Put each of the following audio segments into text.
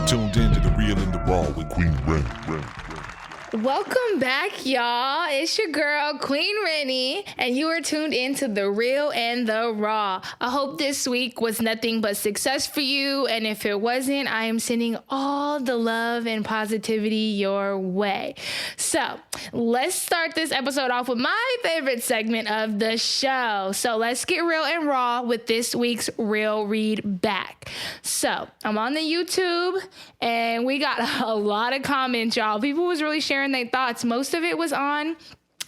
tuned in to The Real and the Raw with Queen Renny. Welcome back, y'all. It's your girl, Queen Renny, and you are tuned in to The Real and the Raw. I hope this week was nothing but success for you, and if it wasn't, I am sending all the love and positivity your way. So, let's start this episode off with my favorite segment of the show. So, let's get real and raw with this week's Real Read Back. So, I'm on the YouTube, and we got a lot of comments, y'all. People was really sharing their thoughts. Most of it was on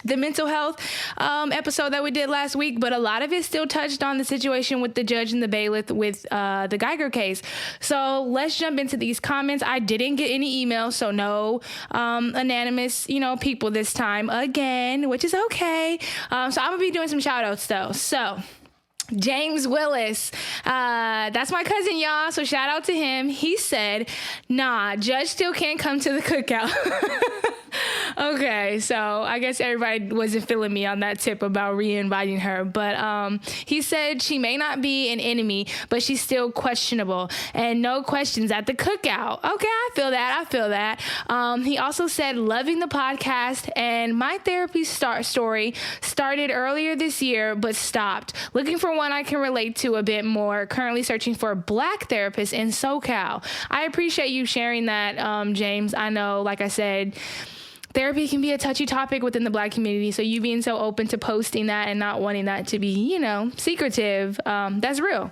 the mental health episode that we did last week, but a lot of it still touched on the situation with the judge and the bailiff with the Geiger case. So let's jump into these comments. I didn't get any emails, so no anonymous, people this time again, which is okay. So I'm gonna be doing some shout outs though. So James Willis, that's my cousin, y'all, so shout out to him. He said, nah, judge still can't come to the cookout. Okay, so I guess everybody wasn't feeling me on that tip about re-inviting her, but he said she may not be an enemy, but she's still questionable, and no questions at the cookout. Okay, I feel that. He also said, loving the podcast, and my therapy story started earlier this year, but stopped. Looking for one I can relate to a bit more. Currently searching for a Black therapist in SoCal. I appreciate you sharing that, James. I know, like I said, therapy can be a touchy topic within the Black community, so you being so open to posting that and not wanting that to be, secretive, that's real.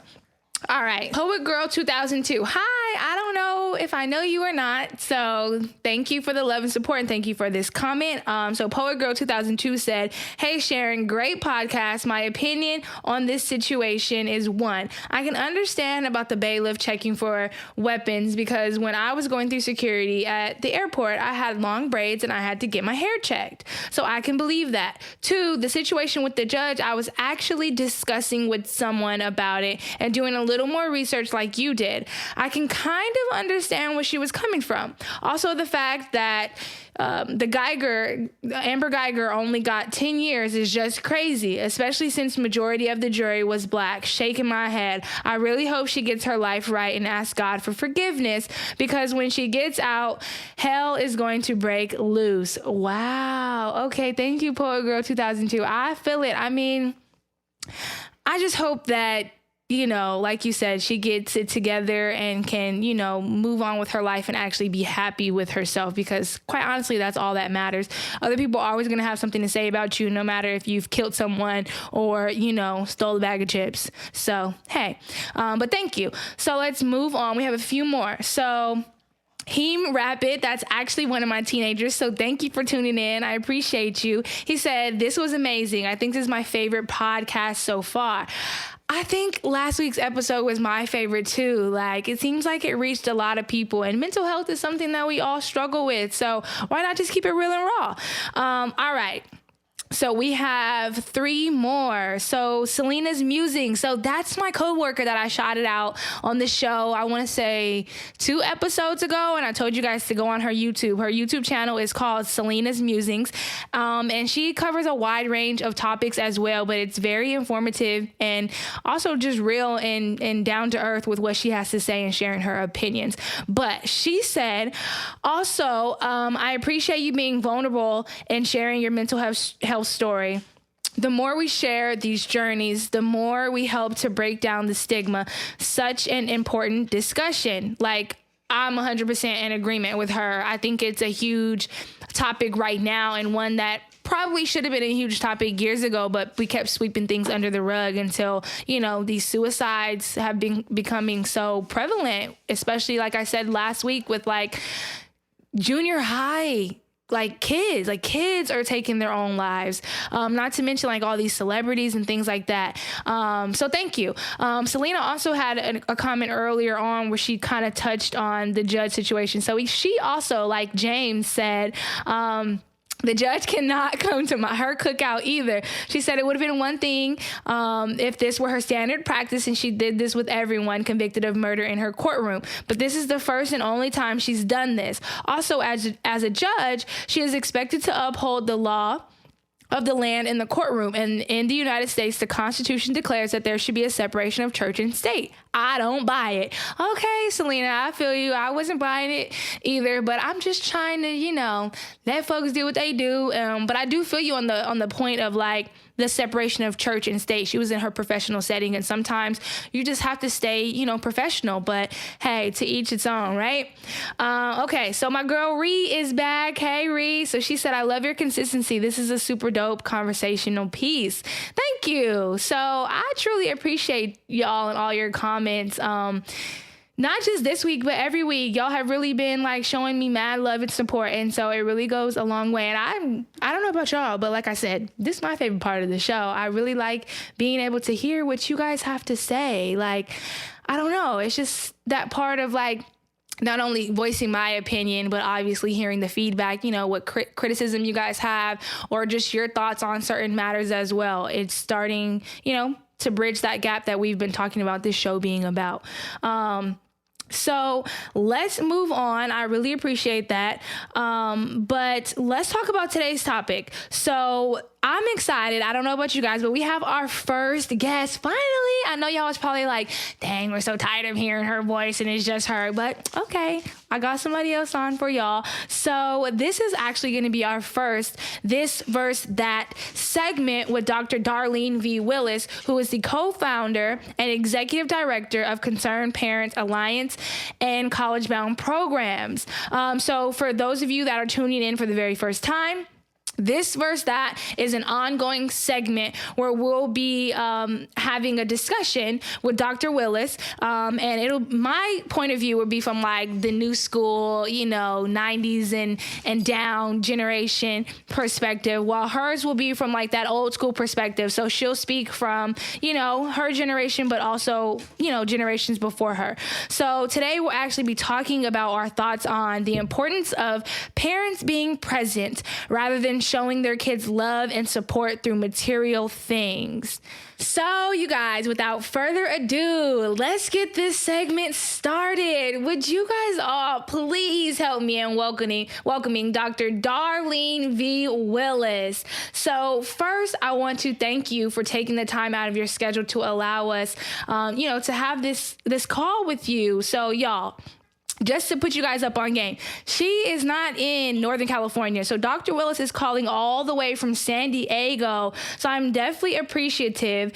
All right, Poet Girl 2002. Hi, I don't know if I know you or not, so thank you for the love and support, and thank you for this comment. So Poet Girl 2002 said, hey Sharon, great podcast. My opinion on this situation is one, I can understand about the bailiff checking for weapons because when I was going through security at the airport, I had long braids and I had to get my hair checked. So I can believe that. Two, the situation with the judge, I was actually discussing with someone about it and doing a little more research like you did. I can kind of understand where she was coming from. Also, the fact that Amber Geiger only got 10 years is just crazy, especially since majority of the jury was Black. Shaking my head. I really hope she gets her life right and ask God for forgiveness because when she gets out, hell is going to break loose. Wow. Okay. Thank you, Poet Girl 2002. I feel it. I mean, I just hope that like you said, she gets it together and can, move on with her life and actually be happy with herself because quite honestly, that's all that matters. Other people are always going to have something to say about you, no matter if you've killed someone or, stole a bag of chips. So, hey, but thank you. So let's move on. We have a few more. So Heem Rapid, that's actually one of my teenagers, so thank you for tuning in. I appreciate you. He said, this was amazing. I think this is my favorite podcast so far. I think last week's episode was my favorite too. It seems like it reached a lot of people, and mental health is something that we all struggle with. So why not just keep it real and raw? All right. So we have 3 more. So Selena's Musing. So that's my coworker that I shouted out on the show, I want to say 2 episodes ago. And I told you guys to go on her YouTube. Her YouTube channel is called Selena's Musings. And she covers a wide range of topics as well, but it's very informative and also just real and down to earth with what she has to say and sharing her opinions. But she said, also, I appreciate you being vulnerable and sharing your mental health story. The more we share these journeys, the more we help to break down the stigma. Such an important discussion. I'm 100% in agreement with her. I think it's a huge topic right now and one that probably should have been a huge topic years ago, but we kept sweeping things under the rug until, these suicides have been becoming so prevalent, especially like I said last week with junior high kids are taking their own lives, not to mention all these celebrities and things like that. So thank you. Selena also had a comment earlier on where she kind of touched on the judge situation. So she also, like James said, the judge cannot come to her cookout either. She said it would have been one thing if this were her standard practice and she did this with everyone convicted of murder in her courtroom. But this is the first and only time she's done this. Also, as a judge, she is expected to uphold the law of the land in the courtroom. And in the United States, the Constitution declares that there should be a separation of church and state. I don't buy it. Okay, Selena, I feel you. I wasn't buying it either, but I'm just trying to, let folks do what they do. But I do feel you on the point of like the separation of church and state. She was in her professional setting, and sometimes you just have to stay, professional. But hey, to each its own, right? Okay, so my girl Ree is back. Hey, Ree. So she said, I love your consistency. This is a super dope conversational piece. Thank you. So I truly appreciate y'all and all your comments. Not just this week, but every week, y'all have really been like showing me mad love and support. And so it really goes a long way. And I don't know about y'all, but like I said, this is my favorite part of the show. I really like being able to hear what you guys have to say. Like, I don't know. It's just that part of like, not only voicing my opinion, but obviously hearing the feedback, what criticism you guys have, or just your thoughts on certain matters as well. It's starting, to bridge that gap that we've been talking about this show being about. So let's move on. I really appreciate that. But let's talk about today's topic. So I'm excited. I don't know about you guys, but we have our first guest. Finally, I know y'all was probably like, dang, we're so tired of hearing her voice and it's just her. But okay, I got somebody else on for y'all. So this is actually going to be our first This Verse That segment with Dr. Darlene V. Willis, who is the co-founder and executive director of Concerned Parents Alliance and College Bound Programs. So for those of you that are tuning in for the very first time, This Verse That is an ongoing segment where we'll be having a discussion with Dr. Willis, and my point of view would be from like the new school, 90s and down generation perspective, while hers will be from like that old school perspective. So she'll speak from, her generation, but also, generations before her. So today we'll actually be talking about our thoughts on the importance of parents being present rather than showing their kids love and support through material things. So, you guys, without further ado, let's get this segment started. Would you guys all please help me in welcoming Dr. Darlene V. Willis. So, first, I want to thank you for taking the time out of your schedule to allow us, to have this call with you. So, y'all, just to put you guys up on game, she is not in Northern California. So Dr. Willis is calling all the way from San Diego. So I'm definitely appreciative.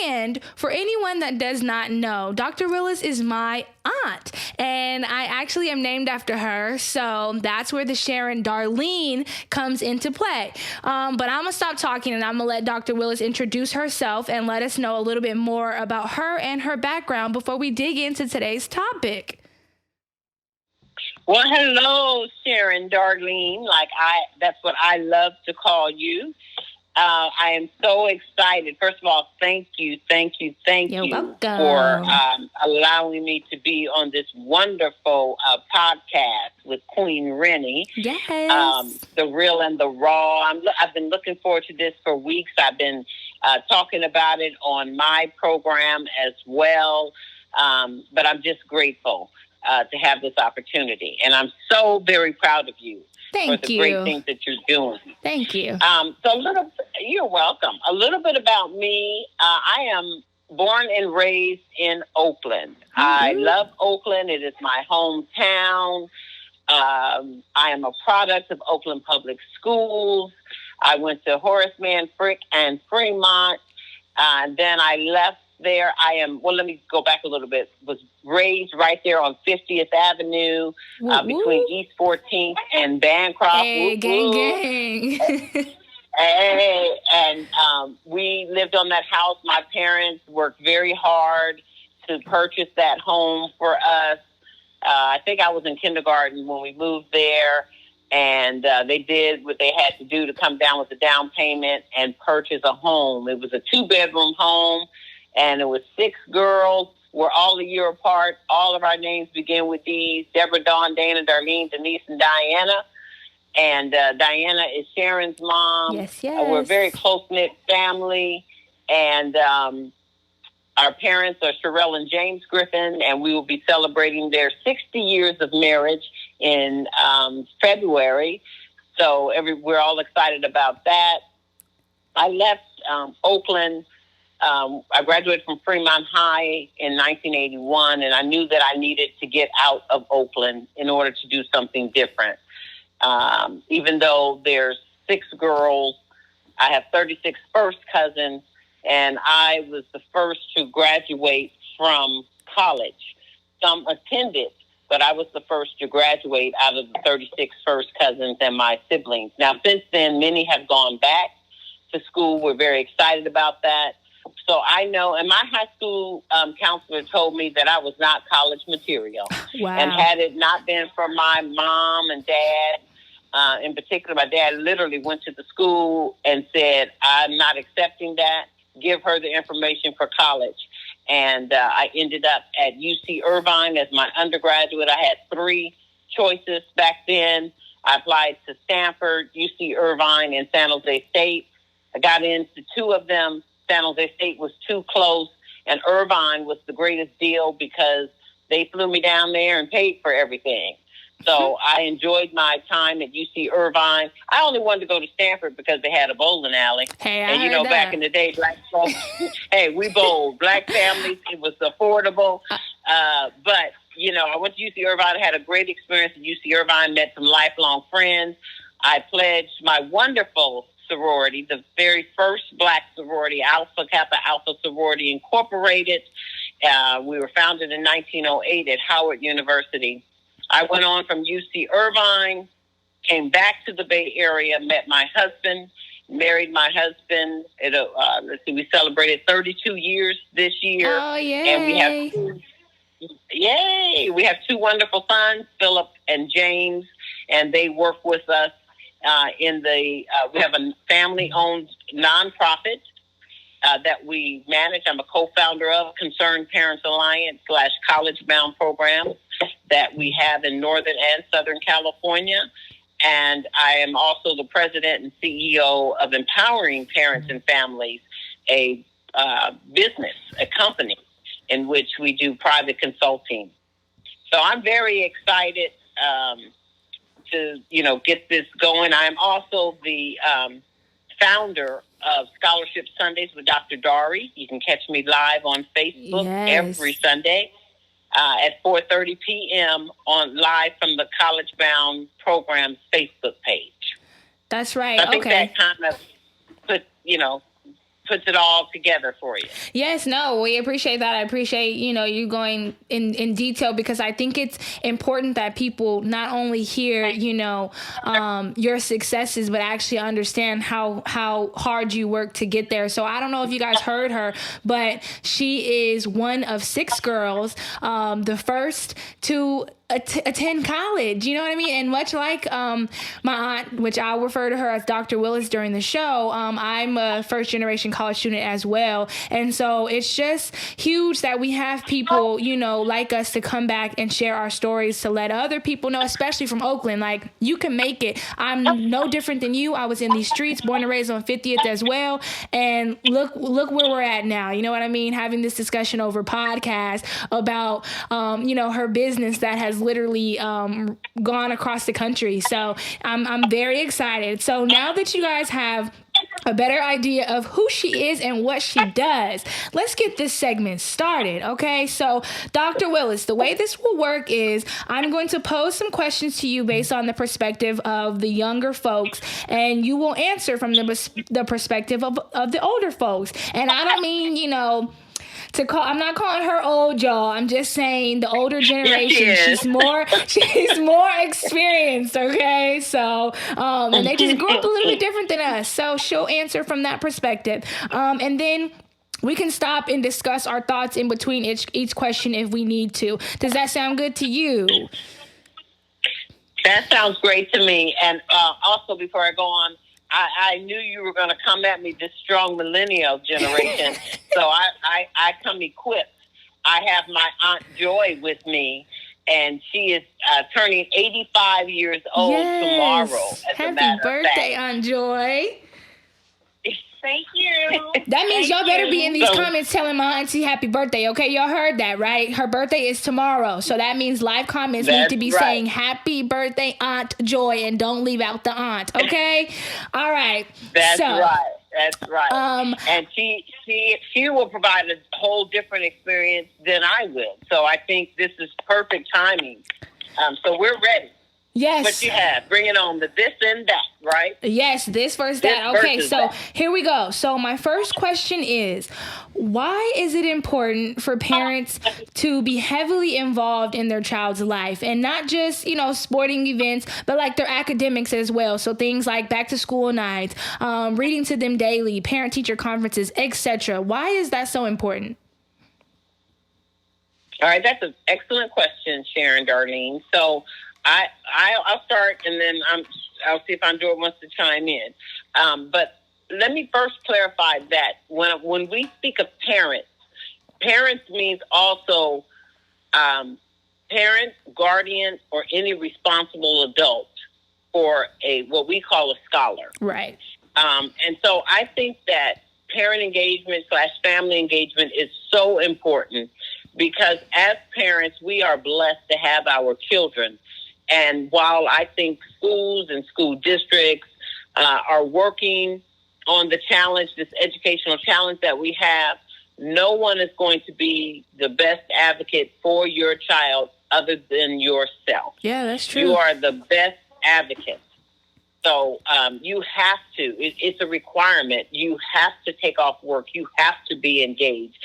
And for anyone that does not know, Dr. Willis is my aunt, and I actually am named after her. So that's where the Sharon Darlene comes into play. But I'm going to stop talking and I'm going to let Dr. Willis introduce herself and let us know a little bit more about her and her background before we dig into today's topic. Well, hello, Sharon Darlene. That's what I love to call you. I am so excited. First of all, thank you for allowing me to be on this wonderful podcast with Queen Renny. Yes. The Real and the Raw. I've been looking forward to this for weeks. I've been talking about it on my program as well. But I'm just grateful to have this opportunity. And I'm so very proud of you for the great things that you're doing. Thank you. You're welcome. A little bit about me. I am born and raised in Oakland. Mm-hmm. I love Oakland. It is my hometown. I am a product of Oakland Public Schools. I went to Horace Mann, Frick, and Fremont. Then I left there. Let me go back a little bit. Was raised right there on 50th Avenue, between East 14th and Bancroft. Hey, gang. Hey, and we lived on that house. My parents worked very hard to purchase that home for us. I think I was in kindergarten when we moved there, and they did what they had to do to come down with the down payment and purchase a home. It was a 2-bedroom home, and it was 6 girls. We're all a year apart. All of our names begin with D's: Deborah, Dawn, Dana, Darlene, Denise, and Diana. And Diana is Sharon's mom. Yes. We're a very close-knit family. And our parents are Sherelle and James Griffin, and we will be celebrating their 60 years of marriage in February. So we're all excited about that. I left Oakland. I graduated from Fremont High in 1981, and I knew that I needed to get out of Oakland in order to do something different. Even though there's 6 girls, I have 36 first cousins, and I was the first to graduate from college. Some attended, but I was the first to graduate out of the 36 first cousins and my siblings. Now, since then, many have gone back to school. We're very excited about that. So I know, and my high school counselor told me that I was not college material. Wow. And had it not been for my mom and dad, in particular, my dad literally went to the school and said, I'm not accepting that. Give her the information for college. And I ended up at UC Irvine as my undergraduate. I had 3 choices back then. I applied to Stanford, UC Irvine, and San Jose State. I got into 2 of them. San Jose State was too close, and Irvine was the greatest deal because they flew me down there and paid for everything. So I enjoyed my time at UC Irvine. I only wanted to go to Stanford because they had a bowling alley. Hey, I and you heard know, that. back in the day, black folks, hey, we bowled. Black families, it was affordable. But, you know, I went to UC Irvine. I had a great experience at UC Irvine, met some lifelong friends. I pledged my wonderful sorority, the very first black sorority, Alpha Kappa Alpha Sorority Incorporated. We were founded in 1908 at Howard University. I went on from UC Irvine, came back to the Bay Area, met my husband, married my husband. We celebrated 32 years this year. Oh, yay. And we have 2 wonderful sons, Philip and James, and they work with us we have a family-owned nonprofit that we manage. I'm a co-founder of Concerned Parents Alliance / college-bound programs that we have in Northern and Southern California. And I am also the president and CEO of Empowering Parents and Families, a business, a company in which we do private consulting. So I'm very excited to, get this going. I'm also the founder of Scholarship Sundays with Dr. Dari. You can catch me live on Facebook every Sunday at 4:30 p.m. live from the College Bound Program's Facebook page. That's right. I think that kind of puts it all together for you. Yes, no, we appreciate that. I appreciate, you going in detail, because I think it's important that people not only hear, your successes, but actually understand how hard you work to get there. So I don't know if you guys heard her, but she is one of 6 girls, the first to attend college, you know what I mean? And much like my aunt, which I'll refer to her as Dr. Willis during the show, I'm a first generation college student as well. And so it's just huge that we have people, like us to come back and share our stories, to let other people know, especially from Oakland, like, you can make it. I'm no different than you. I was in these streets, born and raised on 50th as well. And look where we're at now. You know what I mean? Having this discussion over podcast about, her business that has literally gone across the country. So I'm very excited. So now that you guys have a better idea of who she is and what she does, let's get this segment started, okay? So, Dr. Willis, the way this will work is I'm going to pose some questions to you based on the perspective of the younger folks, and you will answer from the perspective of the older folks. And I don't mean, I'm not calling her old, y'all. I'm just saying the older generation. Yes, she's more experienced, okay? So, and they just grew up a little bit different than us. So she'll answer from that perspective. And then we can stop and discuss our thoughts in between each question if we need to. Does that sound good to you? That sounds great to me. And also, before I go on, I knew you were going to come at me, this strong millennial generation. So I come equipped. I have my Aunt Joy with me, and she is turning 85 years old tomorrow. Happy birthday, Aunt Joy. Thank you. That means y'all better be in these comments telling my auntie happy birthday, okay? Y'all heard that, right? Her birthday is tomorrow. So that means live comments need to be saying happy birthday, Aunt Joy, and don't leave out the aunt, okay? All right. That's right. That's right. And she will provide a whole different experience than I will. So I think this is perfect timing. So we're ready. Yes. What you have, bring it on, the this and that, right? Yes, this versus that. Okay, so that. Here we go. So my first question is, why is it important for parents to be heavily involved in their child's life, and not just, sporting events, but like their academics as well? So things like back to school nights, reading to them daily, parent teacher conferences, etc. Why is that so important? All right, that's an excellent question, Sharon, Darlene. So I'll start, and then I'll see if Andrea wants to chime in. But let me first clarify that when we speak of parents means also parent, guardian, or any responsible adult for what we call a scholar. Right. And so I think that parent engagement / family engagement is so important, because as parents, we are blessed to have our children. And while I think schools and school districts are working on the challenge, this educational challenge that we have, no one is going to be the best advocate for your child other than yourself. Yeah, that's true. You are the best advocate. So you have to. It's a requirement. You have to take off work. You have to be engaged.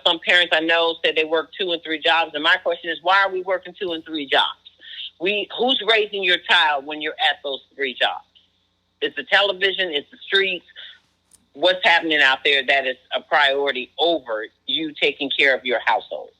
Some parents I know said they work 2 and 3 jobs. And my question is, why are we working 2 and 3 jobs? Who's raising your child when you're at those 3 jobs? It's the television, it's the streets. What's happening out there that is a priority over you taking care of your household?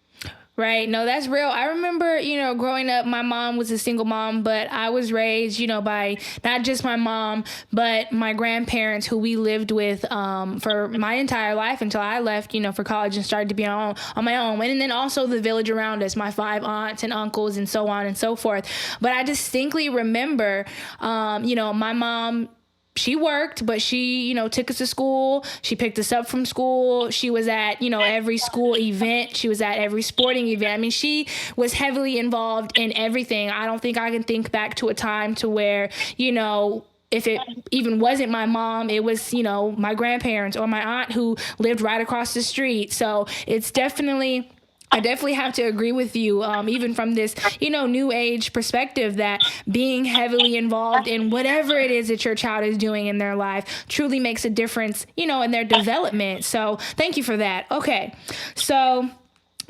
Right. No, that's real. I remember, growing up, my mom was a single mom, but I was raised, by not just my mom, but my grandparents, who we lived with for my entire life until I left, for college and started to be on my own. And then also the village around us, my 5 aunts and uncles and so on and so forth. But I distinctly remember, my mom, she worked, but she, took us to school. She picked us up from school. She was at, every school event. She was at every sporting event. I mean, she was heavily involved in everything. I don't think I can think back to a time to where, if it even wasn't my mom, it was, my grandparents or my aunt who lived right across the street. So it's I definitely have to agree with you, even from this, new age perspective, that being heavily involved in whatever it is that your child is doing in their life truly makes a difference, in their development. So thank you for that. Okay, so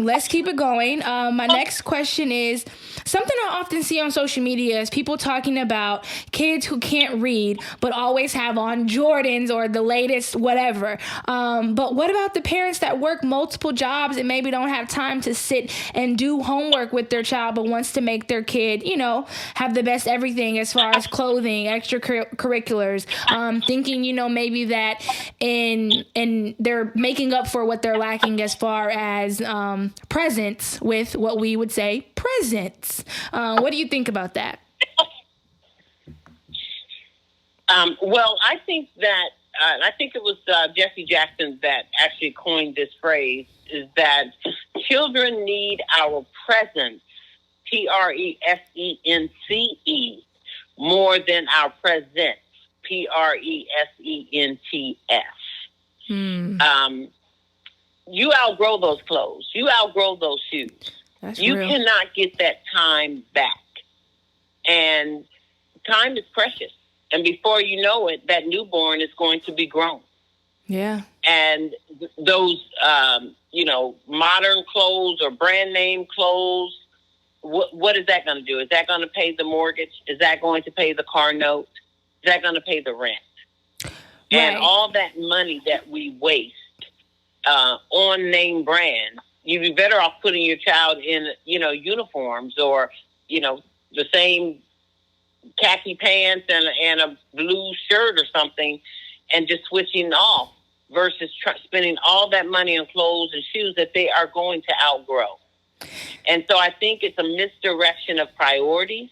let's keep it going. My next question is something I often see on social media is people talking about kids who can't read but always have on Jordans or the latest whatever. But what about the parents that work multiple jobs and maybe don't have time to sit and do homework with their child, but wants to make their kid, have the best everything as far as clothing, extracurriculars, thinking, maybe that in they're making up for what they're lacking as far as presents with what we would say presents. What do you think about that? Well, I think that, I think it was Jesse Jackson that actually coined this phrase, is that children need our presence, presence, more than our presents, presents. You outgrow those clothes. You outgrow those shoes. You cannot get that time back. And time is precious. And before you know it, that newborn is going to be grown. Yeah. And those, modern clothes or brand name clothes, what is that going to do? Is that going to pay the mortgage? Is that going to pay the car note? Is that going to pay the rent? Right. And all that money that we waste on name brands, you'd be better off putting your child in, uniforms or, the same khaki pants and a blue shirt or something, and just switching off versus spending all that money on clothes and shoes that they are going to outgrow. And so I think it's a misdirection of priorities.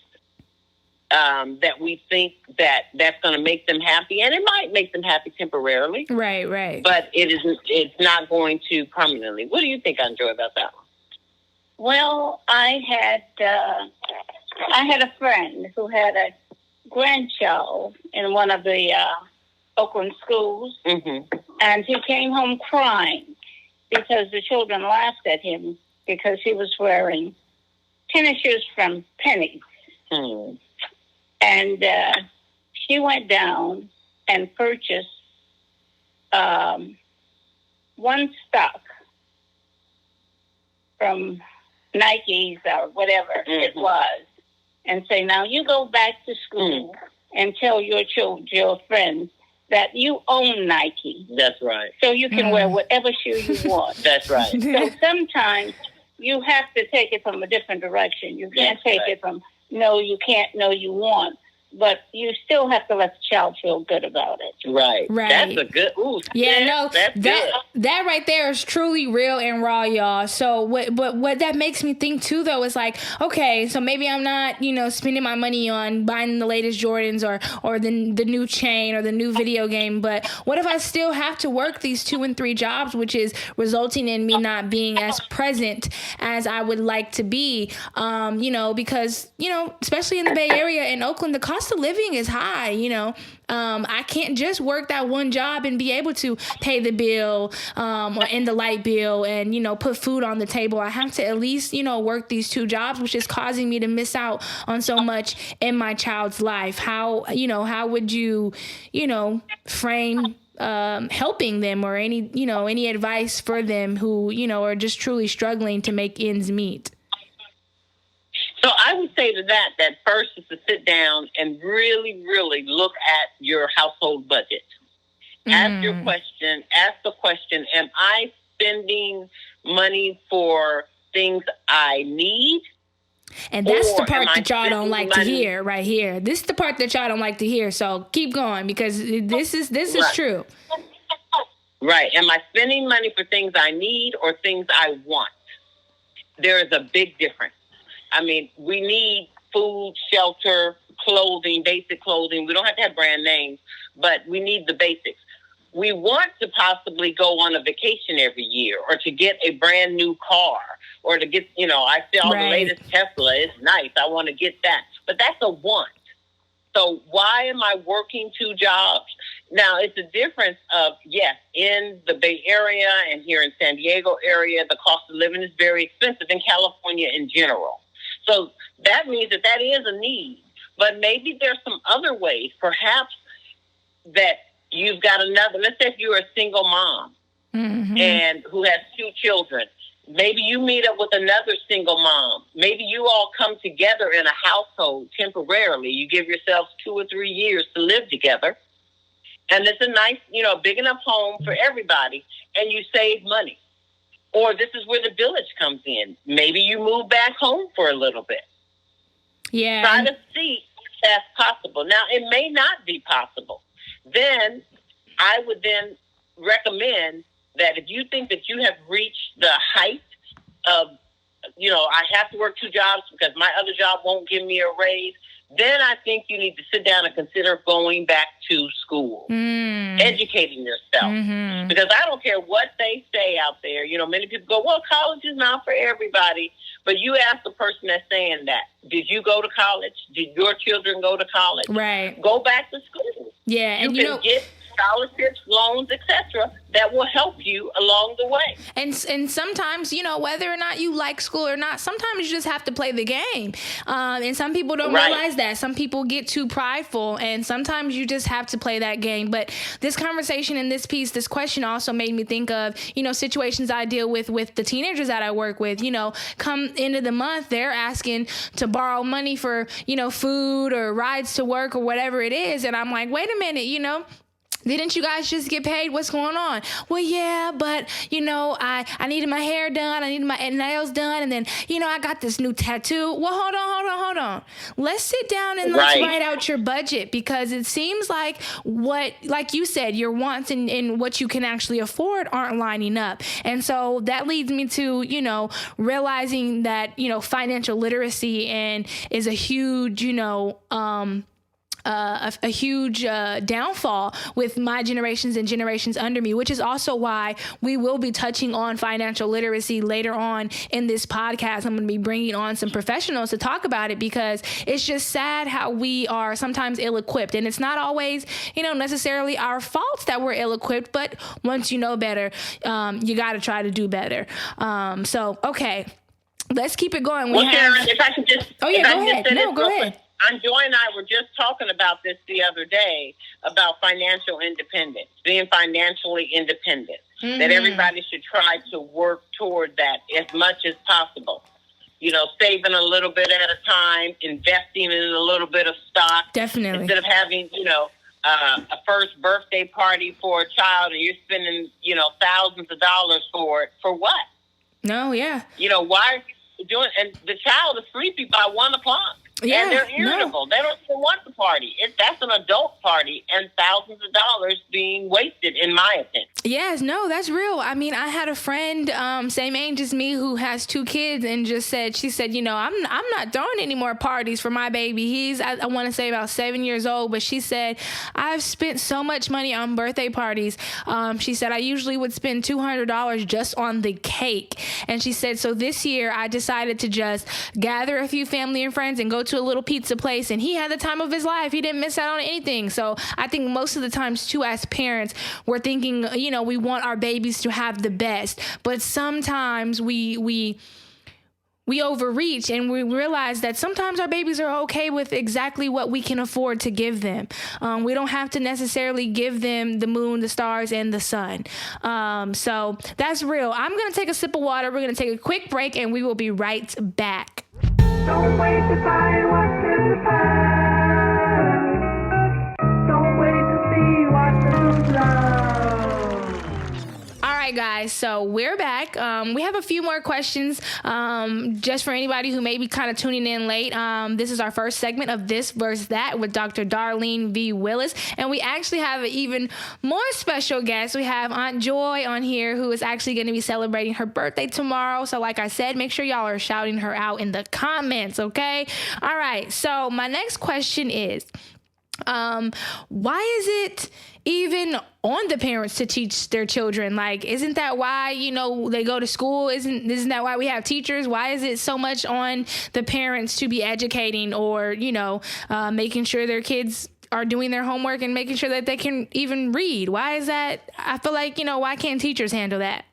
That we think that's going to make them happy, and it might make them happy temporarily. Right. But it's not going to permanently. What do you think, Andrea, about that one? Well, I had a friend who had a grandchild in one of the Oakland schools, Mm-hmm. and he came home crying because the children laughed at him because he was wearing tennis shoes from Penny. Hmm. And she went down and purchased one stock from Nike's or whatever it was, and say, now you go back to school and tell your children, your friends, that you own Nike. That's right. So you can wear whatever shoe you want. That's right. So sometimes you have to take it from a different direction. You can't take it from, no, you can't, no, you want. But you still have to let the child feel good about it. Right. That's a good, that right there is truly real and raw, y'all. So what that makes me think too, though, is like, okay, so maybe I'm not, spending my money on buying the latest Jordans or the new chain or the new video game. But what if I still have to work these 2 and 3 jobs, which is resulting in me not being as present as I would like to be? Because, especially in the Bay Area in Oakland, the cost of living is high. I can't just work that one job and be able to pay the bill or end the light bill and, put food on the table. I have to at least, work these 2 jobs, which is causing me to miss out on so much in my child's life. How would you, frame helping them or any advice for them who, are just truly struggling to make ends meet? So I would say to that first is to sit down and really, really look at your household budget. Ask the question, am I spending money for things I need? And that's the part that y'all don't like to hear right here. This is the part that y'all don't like to hear. So keep going, because this is true. Right. Am I spending money for things I need or things I want? There is a big difference. I mean, we need food, shelter, clothing, basic clothing. We don't have to have brand names, but we need the basics. We want to possibly go on a vacation every year or to get a brand new car or to get, I saw the latest Tesla. It's nice. I want to get that. But that's a want. So why am I working 2 jobs? Now, it's a difference of, yes, in the Bay Area and here in San Diego area, the cost of living is very expensive, in California in general. So that means that is a need. But maybe there's some other ways, perhaps, that you've got another. Let's say if you're a single mom and who has 2 children. Maybe you meet up with another single mom. Maybe you all come together in a household temporarily. You give yourselves 2 or 3 years to live together. And it's a nice, big enough home for everybody. And you save money. Or this is where the village comes in. Maybe you move back home for a little bit. Yeah. Try to see if that's possible. Now, it may not be possible. Then I would then recommend that if you think that you have reached the height of, I have to work 2 jobs because my other job won't give me a raise, then I think you need to sit down and consider going back to school, educating yourself. Because I don't care what they say out there. Many people go, well, college is not for everybody. But you ask the person that's saying that, did you go to college? Did your children go to college? Right. Go back to school. Yeah. And you can get scholarships, loans, etc., that will help you along the way. And sometimes, whether or not you like school or not, sometimes you just have to play the game. And some people don't realize that. Some people get too prideful, and sometimes you just have to play that game. But this conversation and this question also made me think of, situations I deal with the teenagers that I work with. Come end of the month, they're asking to borrow money for, food or rides to work or whatever it is. And I'm like, wait a minute, didn't you guys just get paid? What's going on? Well, yeah, but, I needed my hair done. I needed my nails done. And then, I got this new tattoo. Well, hold on. Let's sit down and let's write out your budget, because it seems like like you said, your wants and what you can actually afford aren't lining up. And so that leads me to, realizing that, financial literacy is a huge, a huge downfall with my generations and generations under me, which is also why we will be touching on financial literacy later on in this podcast. I'm going to be bringing on some professionals to talk about it, because it's just sad how we are sometimes ill-equipped, and it's not always, necessarily our faults that we're ill-equipped, but once you know better, you got to try to do better. Okay, let's keep it going. Well, Sharon, if I could just... Oh, yeah, go ahead. No, go ahead. Joy and I were just talking about this the other day, about financial independence, being financially independent, that everybody should try to work toward that as much as possible. Saving a little bit at a time, investing in a little bit of stock. Definitely. Instead of having, a first birthday party for a child and you're spending, thousands of dollars for it. For what? No, yeah. Why are you doing? And the child is sleepy by 1 o'clock. Yeah, and they're irritable. No. They don't even want the party. That's an adult party, and thousands of dollars being wasted, in my opinion. Yes, no, that's real. I mean, I had a friend, same age as me, who has 2 kids, and she said, I'm not throwing any more parties for my baby. He's, I want to say, about 7 years old, but she said, I've spent so much money on birthday parties. She said, I usually would spend $200 just on the cake. And she said, so this year I decided to just gather a few family and friends and go to a little pizza place, and he had the time of his life. He didn't miss out on anything. So I think most of the times too, as parents, we're thinking, we want our babies to have the best, but sometimes we overreach, and we realize that sometimes our babies are okay with exactly what we can afford to give them. We don't have to necessarily give them the moon, the stars, and the sun. So that's real. I'm going to take a sip of water. We're going to take a quick break, and we will be right back. Don't wait to find what's in the past. Don't wait to see what's in love. All right, guys, so we're back. We have a few more questions just for anybody who may be kind of tuning in late. This is our first segment of This Versus That with Dr. Darlene V. Willis, and we actually have an even more special guest. We have Aunt Joy on here, who is actually going to be celebrating her birthday tomorrow. So like I said, make sure y'all are shouting her out in the comments, okay? All right, so my next question is, why is it even on the parents to teach their children? Like, isn't that why, they go to school? Isn't that why we have teachers? Why is it so much on the parents to be educating or, making sure their kids are doing their homework and making sure that they can even read? Why is that? I feel like, why can't teachers handle that?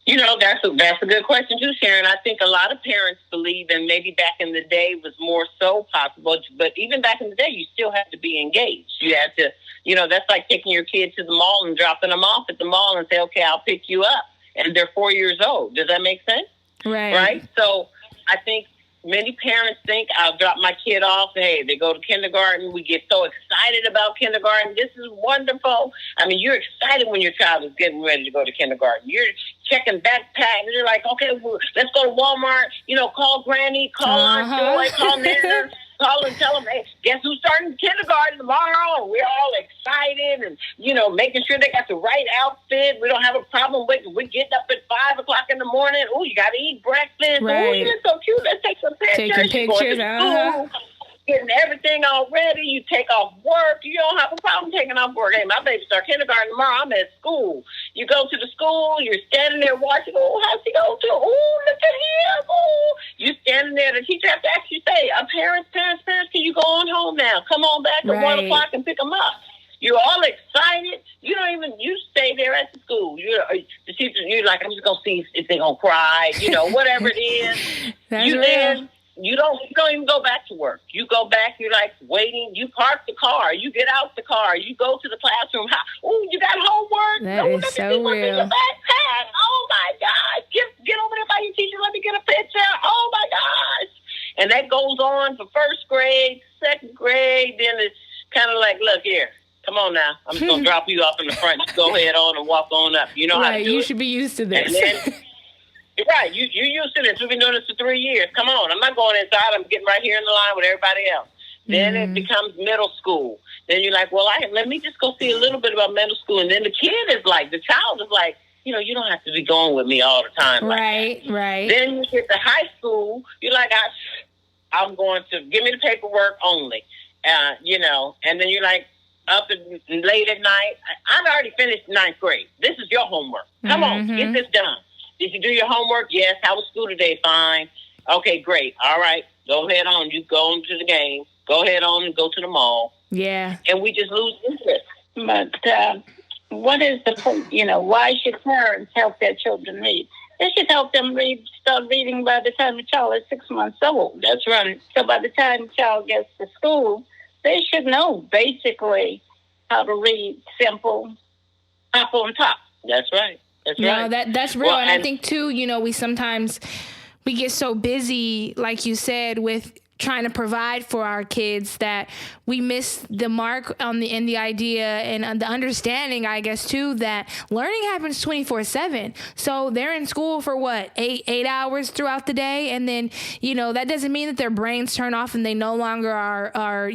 That's a good question too, Sharon. I think a lot of parents believe, and maybe back in the day was more so possible, but even back in the day, you still have to be engaged. You have to, that's like taking your kid to the mall and dropping them off at the mall and say, okay, I'll pick you up. And they're 4 years old. Does that make sense? Right? So I think many parents think I'll drop my kid off. Hey, they go to kindergarten. We get so excited about kindergarten. This is wonderful. I mean, you're excited when your child is getting ready to go to kindergarten. You're checking backpacks. You're like, okay, well, let's go to Walmart. Call Granny, call Aunt Joy, call Nana. Call and tell them, hey, guess who's starting kindergarten tomorrow? We're all excited and, making sure they got the right outfit. We don't have a problem with we getting up at 5 o'clock in the morning. Oh, you got to eat breakfast. Right. Oh, you're so cute. Let's take some pictures. Taking pictures. Getting everything all ready. You take off work. You don't have a problem taking off work. Hey, my baby starts kindergarten tomorrow. I'm at school. You go to the school. You're standing there watching. Oh, how's he go to? Oh, look at him. Oh, you standing there. The teacher has to actually say, parents, can you go on home now? Come on back at 1 o'clock and pick them up. You're all excited. You stay there at the school. The teacher, you're like, I'm just going to see if they're going to cry, whatever it is. That's real. You don't even go back to work. You go back, you're like waiting. You park the car. You get out the car. You go to the classroom. Oh, you got homework? That is so real. What's in your backpack? Oh, my gosh. Get over there by your teacher. Let me get a picture. Oh, my gosh. And that goes on for first grade, second grade. Then it's kind of like, look here. Come on now. I'm just going to drop you off in the front. You go ahead on and walk on up. You know how to do it. You should be used to this. And then, you're right. You're used to this. We've been doing this for 3 years. Come on. I'm not going inside. I'm getting right here in the line with everybody else. Then it becomes middle school. Then you're like, well, let me just go see a little bit about middle school. And then the child is like, you don't have to be going with me all the time. Right. Then you get to high school. You're like, I'm going to give me the paperwork only, and then you're like up and late at night. I've already finished ninth grade. This is your homework. Come on, get this done. Did you do your homework? Yes. How was school today? Fine. Okay, great. All right. Go ahead on. You go on to the game. Go ahead on and go to the mall. Yeah. And we just lose interest. But what is the point? Why should parents help their children read? They should help them start reading by the time the child is 6 months old. That's right. So by the time the child gets to school, they should know basically how to read simple, top on top. That's right. That's right. No, that's real. Well, and I think, too, we get so busy, like you said, with trying to provide for our kids that we miss the mark in the idea and the understanding, I guess, too, that learning happens 24/7. So they're in school for what, 8 hours throughout the day. And then, that doesn't mean that their brains turn off and they no longer are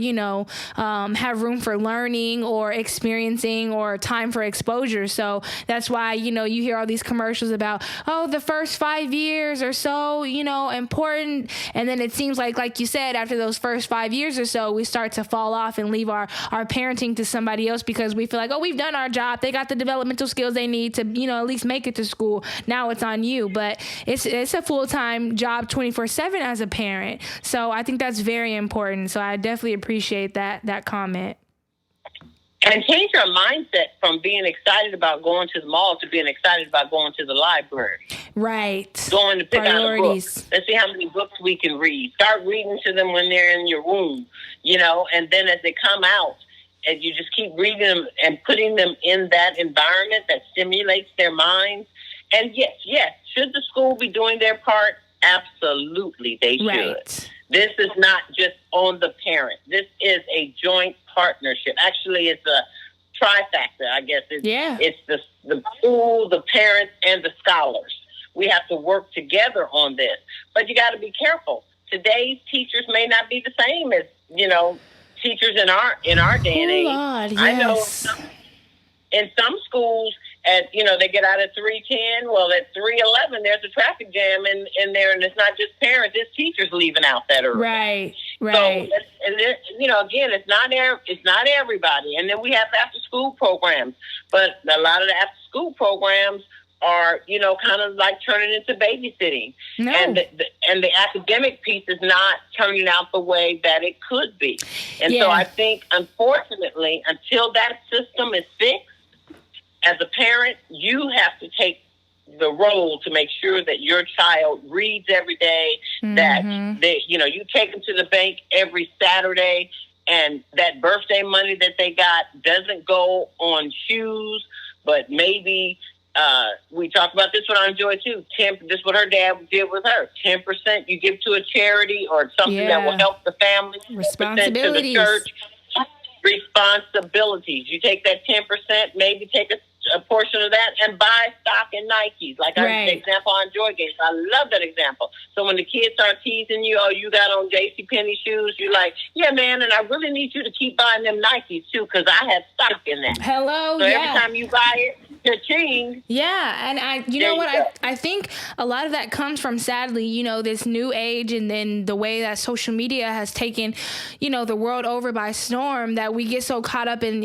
have room for learning or experiencing or time for exposure. So that's why, you hear all these commercials about, the first 5 years or so, important. And then it seems like you said, after those first 5 years or so, we start to fall off and leave our parenting to somebody else because we feel like, we've done our job. They got the developmental skills they need to, at least make it to school. Now it's on you. But it's a full-time job 24/7 as a parent. So I think that's very important. So I definitely appreciate that comment. And change our mindset from being excited about going to the mall to being excited about going to the library. Right. Going to pick out a book. Priorities. Let's see how many books we can read. Start reading to them when they're in your room, and then as they come out, and you just keep reading them and putting them in that environment that stimulates their minds. And yes, should the school be doing their part? Absolutely, they should. Right. This is not just on the parent. This is a joint partnership. Actually, it's a trifactor, I guess. It's the school, the parents, and the scholars. We have to work together on this. But you got to be careful. Today's teachers may not be the same as, teachers in our day and age. Lord, yes. I know in some schools, they get out at 3:10. Well, at 3:11, there's a traffic jam in there, and it's not just parents; it's teachers leaving out that early. Right. So, again, it's not everybody. And then we have after-school programs, but a lot of the after-school programs are, kind of like turning into babysitting. No. And the academic piece is not turning out the way that it could be. And so I think, unfortunately, until that system is fixed, as a parent, you have to take the role to make sure that your child reads every day, that you take them to the bank every Saturday, and that birthday money that they got doesn't go on shoes, but maybe we talked about this one on Joy too. This is what her dad did with her. 10% you give to a charity or something that will help the family. Responsibilities. To the church. Responsibilities. You take that 10%, maybe take a portion of that and buy stock in Nikes. Like the example on Joy gave. I love that example. So when the kids start teasing you, you got on JCPenney shoes, you're like, yeah, man, and I really need you to keep buying them Nikes too because I have stock in that. Hello, so every time you buy it, cha-ching. Yeah, and I think a lot of that comes from, sadly, this new age and then the way that social media has taken, the world over by storm, that we get so caught up in,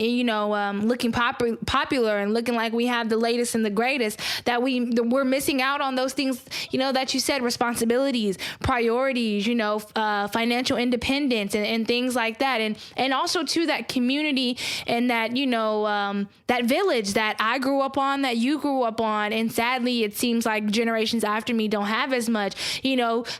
looking popular and looking like we have the latest and the greatest, that we're missing out on those things, that you said, responsibilities, priorities, financial independence and things like that. And also too, that community and that, that village that I grew up on, that you grew up on. And sadly, it seems like generations after me don't have as much,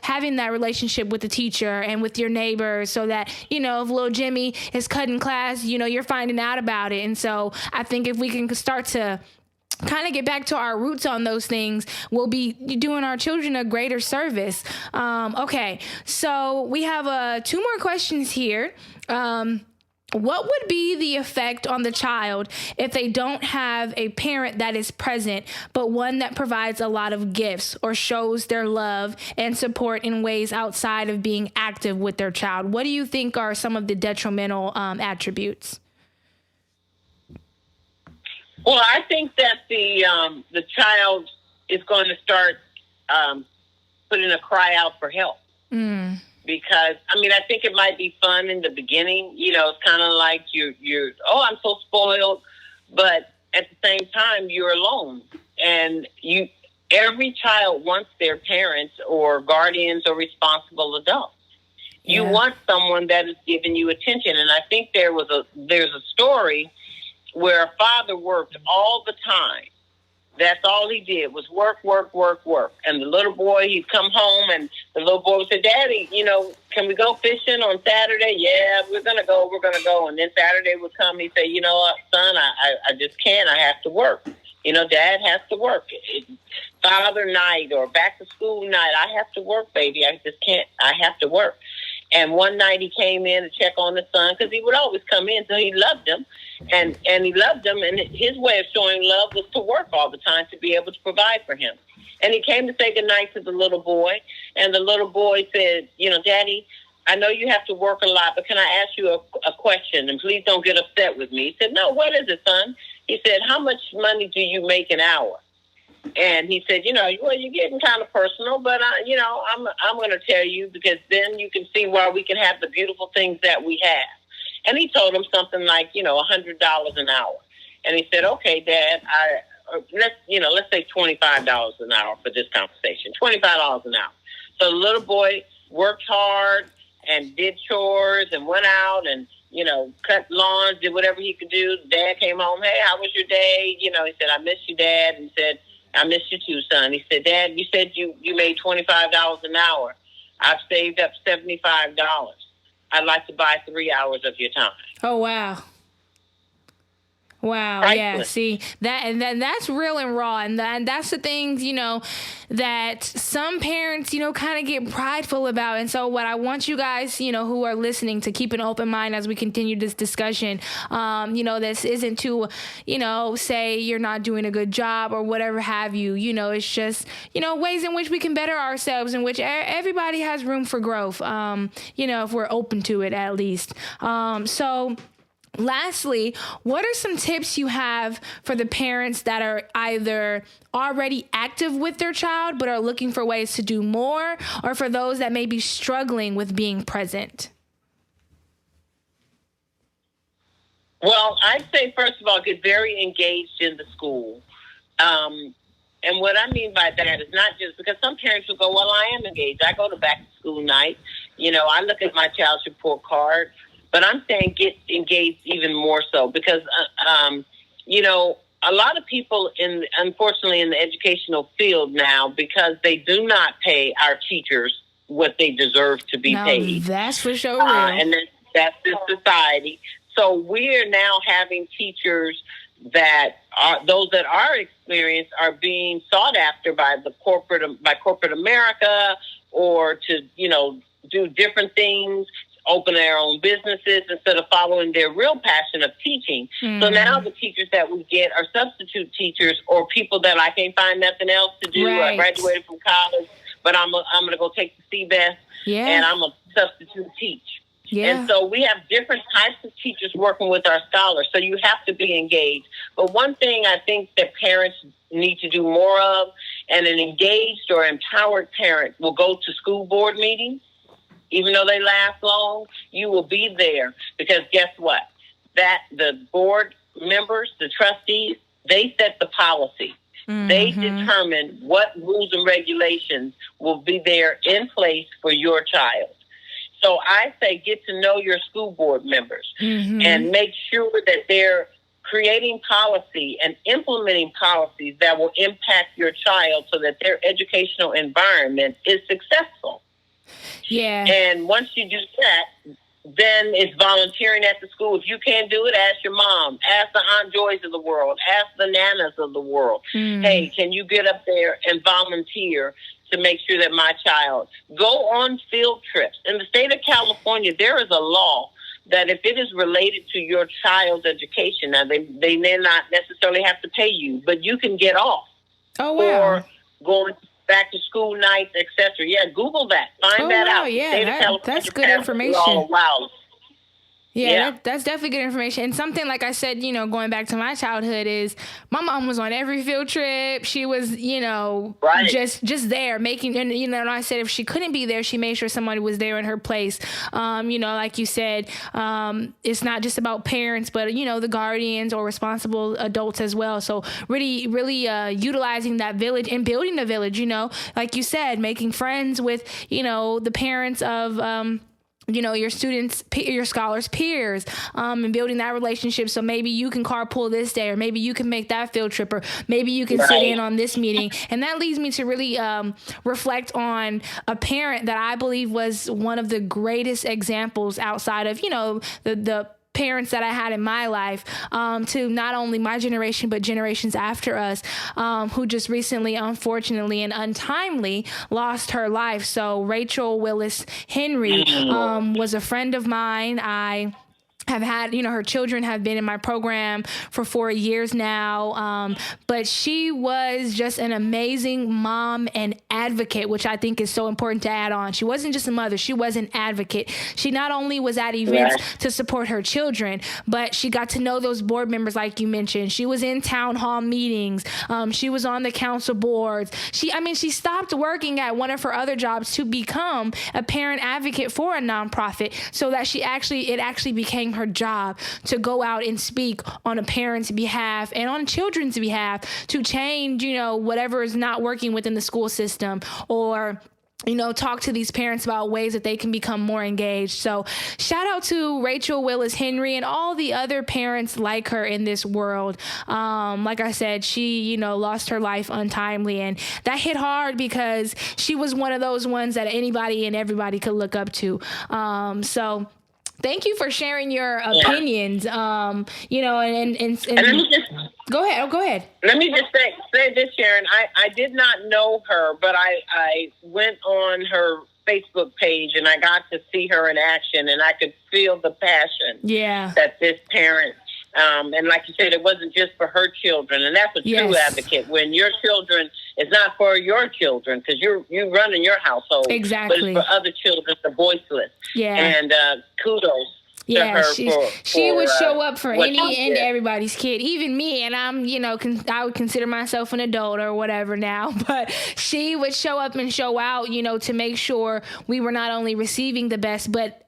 having that relationship with the teacher and with your neighbors, so that, if little Jimmy is cutting class, you're finding out about it. And so I think if we can start to kind of get back to our roots on those things, we'll be doing our children a greater service. Okay, so we have 2 more questions here. What would be the effect on the child if they don't have a parent that is present, but one that provides a lot of gifts or shows their love and support in ways outside of being active with their child? What do you think are some of the detrimental attributes? Well, I think that the child is going to start putting a cry out for help. because, I mean, I think it might be fun in the beginning. You know, it's kind of like you're, oh, I'm so spoiled. But at the same time, you're alone. And every child wants their parents or guardians or responsible adults. You want someone that is giving you attention. And I think there's a story where a father worked all the time. That's all he did was work, work, work, work. And the little boy, he'd come home and the little boy would say, Daddy, you know, can we go fishing on Saturday? Yeah, we're going to go. And then Saturday would come. He'd say, you know what, son, I just can't. I have to work. You know, Dad has to work. Father night or back to school night, I have to work, baby. I just can't. I have to work. And one night he came in to check on the son because he would always come in, so he loved him. And he loved him, and his way of showing love was to work all the time to be able to provide for him. And he came to say goodnight to the little boy, and the little boy said, you know, Daddy, I know you have to work a lot, but can I ask you a question? And please don't get upset with me. He said, no, what is it, son? He said, how much money do you make an hour? And he said, you know, well, you're getting kind of personal, but, you know, I'm going to tell you because then you can see why we can have the beautiful things that we have. And he told him something like, you know, $100 an hour. And he said, okay, Dad, let's say $25 an hour for this conversation, $25 an hour. So the little boy worked hard and did chores and went out and, you know, cut lawns, did whatever he could do. Dad came home. Hey, how was your day? You know, he said, I miss you, Dad. And he said, I miss you too, son. He said, Dad, you said you made $25 an hour. I've saved up $75. I'd like to buy 3 hours of your time. Oh, wow. Wow. Priceless. Yeah. See that, and that's real and raw. And that's the things, you know, that some parents, you know, kind of get prideful about. And so what I want you guys, you know, who are listening to keep an open mind as we continue this discussion. You know, this isn't to, you know, say you're not doing a good job or whatever have you. You know, it's just, you know, ways in which we can better ourselves, in which everybody has room for growth. You know, if we're open to it, at least. So lastly, what are some tips you have for the parents that are either already active with their child but are looking for ways to do more, or for those that may be struggling with being present? Well, I'd say, first of all, get very engaged in the school. And what I mean by that is not just because some parents will go, well, I am engaged. I go to back to school night. You know, I look at my child's report card. But I'm saying get engaged even more so because, you know, a lot of people, unfortunately, in the educational field now, because they do not pay our teachers what they deserve to be paid. That's for sure. And that's the society. So we're now having teachers that are those that are experienced are being sought after by corporate America, or to, you know, do different things, open their own businesses instead of following their real passion of teaching. So now the teachers that we get are substitute teachers or people that I can't find nothing else to do. Right. I graduated from college, but I'm going to go take the CBEST and I'm a substitute teach. Yeah. And so we have different types of teachers working with our scholars. So you have to be engaged. But one thing I think that parents need to do more of, and an engaged or empowered parent will go to school board meetings. Even though they last long, you will be there because guess what? That the board members, the trustees, they set the policy. Mm-hmm. They determine what rules and regulations will be there in place for your child. So I say get to know your school board members and make sure that they're creating policy and implementing policies that will impact your child so that their educational environment is successful. Yeah. And once you do that, then it's volunteering at the school. If you can't do it, ask your mom, ask the Aunt Joys of the world, ask the Nanas of the world. Hey, can you get up there and volunteer to make sure that my child go on field trips? In the state of California, there is a law that if it is related to your child's education, now they may not necessarily have to pay you, but you can get off. Oh, wow. Or going back to school nights, etc. Yeah, Google that. Find that out. Yeah, that's good information. Wow. Yeah, that's definitely good information. And something, like I said, going back to my childhood, is my mom was on every field trip. She was, Right. just there making, and, and I said if she couldn't be there, she made sure somebody was there in her place. Like you said, it's not just about parents, but, the guardians or responsible adults as well. So really, really utilizing that village and building the village, like you said, making friends with, the parents of, your students, your scholars' peers, and building that relationship. So maybe you can carpool this day, or maybe you can make that field trip, or maybe you can sit in on this meeting. And that leads me to really reflect on a parent that I believe was one of the greatest examples outside of, the parents that I had in my life, to not only my generation, but generations after us, who just recently, unfortunately and untimely, lost her life. So Rachel Willis Henry was a friend of mine. I have had, her children have been in my program for 4 years now. But she was just an amazing mom and advocate, which I think is so important to add on. She wasn't just a mother. She was an advocate. She not only was at events to support her children, but she got to know those board members, like you mentioned. She was in town hall meetings. She was on the council boards. She stopped working at one of her other jobs to become a parent advocate for a nonprofit, so that it actually became her job to go out and speak on a parent's behalf and on children's behalf to change, whatever is not working within the school system, or talk to these parents about ways that they can become more engaged. So shout out to Rachel Willis Henry and all the other parents like her in this world. Like I said, she, lost her life untimely, and that hit hard because she was one of those ones that anybody and everybody could look up to. So thank you for sharing your opinions. And let me just go ahead. Oh, go ahead. Let me just say this, Sharon. I did not know her, but I went on her Facebook page and I got to see her in action, and I could feel the passion that this parent, and like you said, it wasn't just for her children, and that's a true advocate. When your children, it's not for your children, because you're running your household, exactly, but it's for other children, the voiceless. And kudos. Yeah, she would show up for any and everybody's kid, even me. And I'm, I would consider myself an adult or whatever now, but she would show up and show out, to make sure we were not only receiving the best, but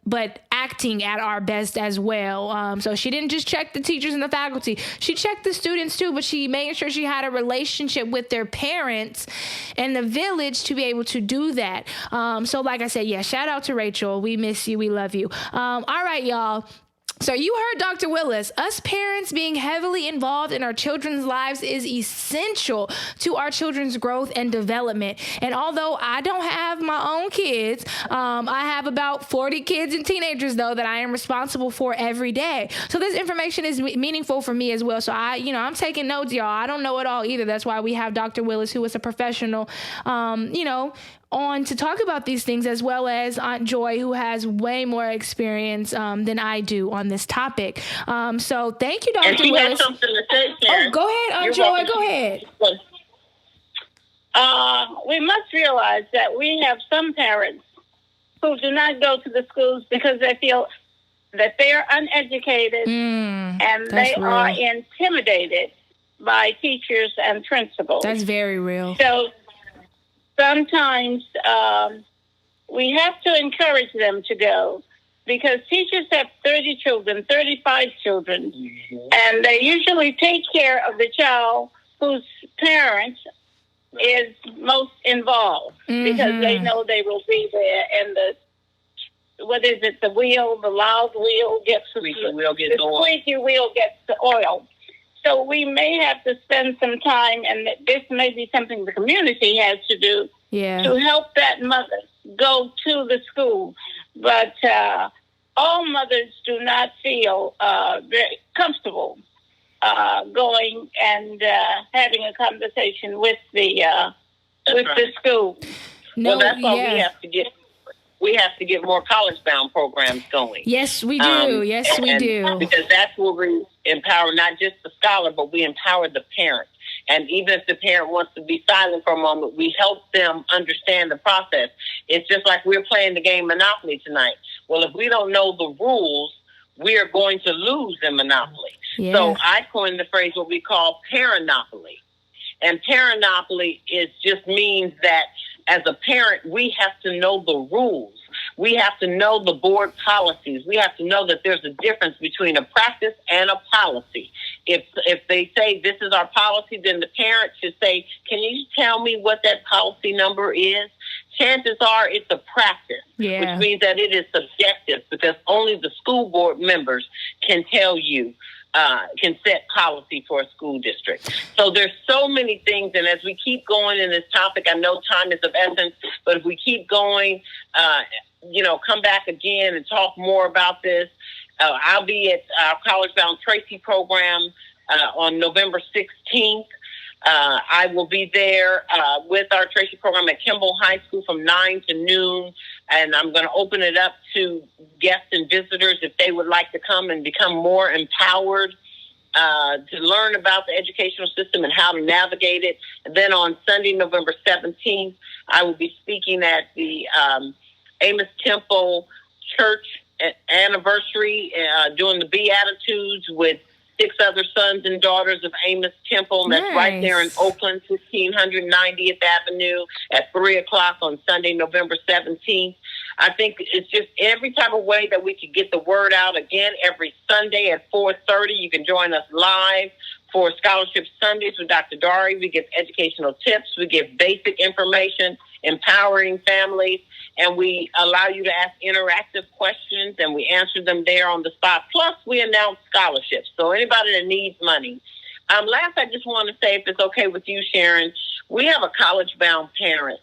acting at our best as well. So she didn't just check the teachers and the faculty. She checked the students too, but she made sure she had a relationship with their parents and the village to be able to do that. So like I said, shout out to Rachel. We miss you. We love you. All right, y'all. So you heard Dr. Willis. Us parents being heavily involved in our children's lives is essential to our children's growth and development. And although I don't have my own kids, I have about 40 kids and teenagers, though, that I am responsible for every day. So this information is meaningful for me as well. So I'm taking notes, y'all. I don't know it all either. That's why we have Dr. Willis, who is a professional, on to talk about these things, as well as Aunt Joy, who has way more experience than I do on this topic. So thank you, Dr. And she Willis. has something to say, Sharon. Oh, go ahead, Aunt Joy. Go ahead. We must realize that we have some parents who do not go to the schools because they feel that they are uneducated and they are intimidated by teachers and principals. That's very real. So sometimes we have to encourage them to go, because teachers have 30 children, 35 children, and they usually take care of the child whose parents is most involved, because they know they will be there. And the loud wheel gets the squeaky wheel gets the oil. So we may have to spend some time, and this may be something the community has to do to help that mother go to the school. But all mothers do not feel very comfortable going and having a conversation with the school. No, well, that's why we have to get more college-bound programs going. Yes, we do. We do. Because that's where we empower not just the scholar, but we empower the parent. And even if the parent wants to be silent for a moment, we help them understand the process. It's just like we're playing the game Monopoly tonight. Well, if we don't know the rules, we are going to lose in Monopoly. Yeah. So I coined the phrase what we call paranopoly. And paranopoly just means that as a parent, we have to know the rules. We have to know the board policies. We have to know that there's a difference between a practice and a policy. If they say this is our policy, then the parent should say, can you tell me what that policy number is? Chances are it's a practice, Yeah. which means that it is subjective because only the school board members can tell you, can set policy for a school district. So there's so many things, and as we keep going in this topic, I know time is of essence, but if we keep going, come back again and talk more about this. I'll be at our College Bound Tracy program on November 16th. I will be there with our Tracy program at Kimball High School from 9 to noon, and I'm going to open it up to guests and visitors if they would like to come and become more empowered to learn about the educational system and how to navigate it. And then on Sunday, November 17th, I will be speaking at the Amos Temple Church anniversary, doing the Beatitudes with 6 other sons and daughters of Amos Temple. And that's right there in Oakland, 1590th Avenue at 3 o'clock on Sunday, November 17th. I think it's just every type of way that we can get the word out. Again, every Sunday at 4:30, you can join us live for Scholarship Sundays with Dr. Dari. We give educational tips. We give basic information, empowering families, and we allow you to ask interactive questions, and we answer them there on the spot. Plus, we announce scholarships. So anybody that needs money. Last, I just want to say, if it's okay with you, Sharon, we have a college-bound parent,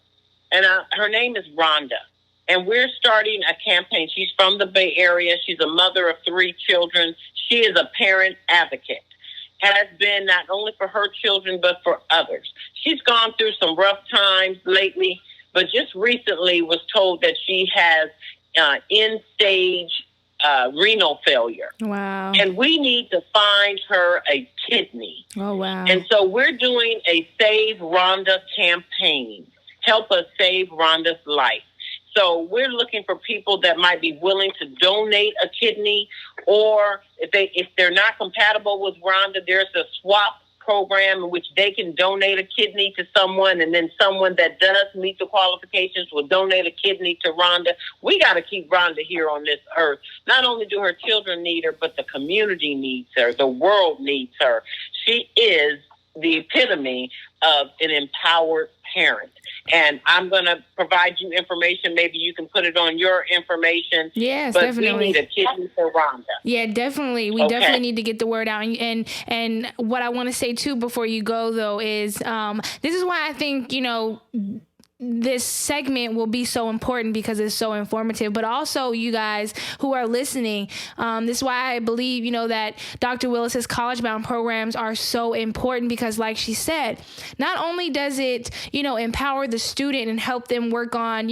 and her name is Rhonda. And we're starting a campaign. She's from the Bay Area. She's a mother of 3 children. She is a parent advocate. Has been not only for her children, but for others. She's gone through some rough times lately, but just recently was told that she has end-stage renal failure. Wow. And we need to find her a kidney. Oh, wow. And so we're doing a Save Rhonda campaign. Help us save Rhonda's life. So we're looking for people that might be willing to donate a kidney, or if they're not compatible with Rhonda, there's a swap program in which they can donate a kidney to someone, and then someone that does meet the qualifications will donate a kidney to Rhonda. We got to keep Rhonda here on this earth. Not only do her children need her, but the community needs her. The world needs her. She is the epitome of an empowered parent. And I'm going to provide you information. Maybe you can put it on your information. Yes, but definitely. We need a kidney for Rhonda. Yeah, definitely. We definitely need to get the word out. And what I want to say, too, before you go, though, is this is why I think, this segment will be so important because it's so informative, but also you guys who are listening, this is why I believe, that Dr. Willis's college bound programs are so important because like she said, not only does it, empower the student and help them work on,